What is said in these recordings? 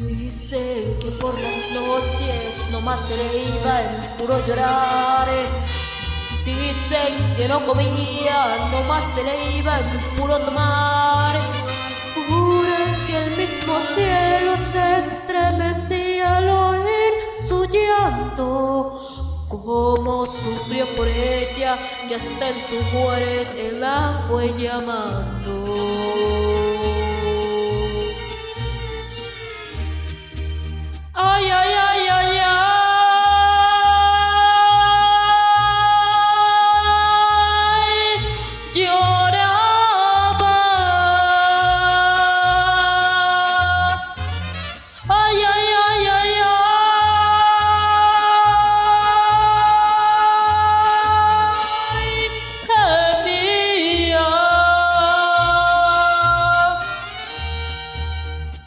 Dicen que por las noches nomás se le iba en puro llorar. Dicen que no comía, nomás se le iba en puro tomar. Juran que el mismo cielo se estremecía al oír su llanto. Cómo sufrió por ella, que hasta en su muerte la fue llamando. Ay, ay, ay, ay, ay, lloraba. Ay, ay, ay, ay, ay, gemía.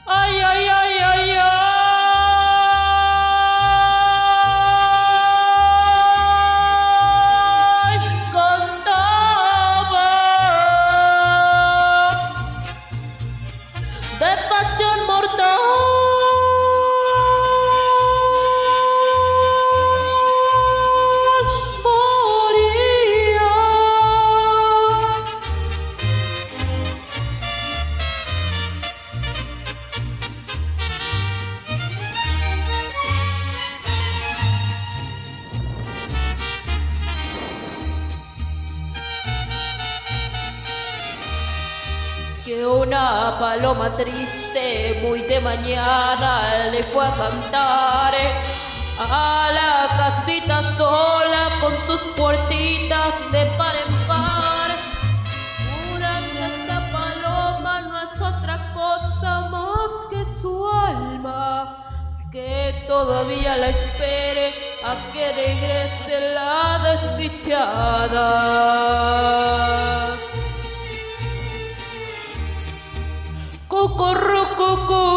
Ay, ay, ay, ay, ay. De pasión mortal moría. Que una paloma triste muy de mañana le fue a cantar a la casita sola con sus puertitas de par en par. Juran que esta paloma no es otra cosa más que su alma, que todavía la espere a que regrese la desdichada. Cucurrucucú.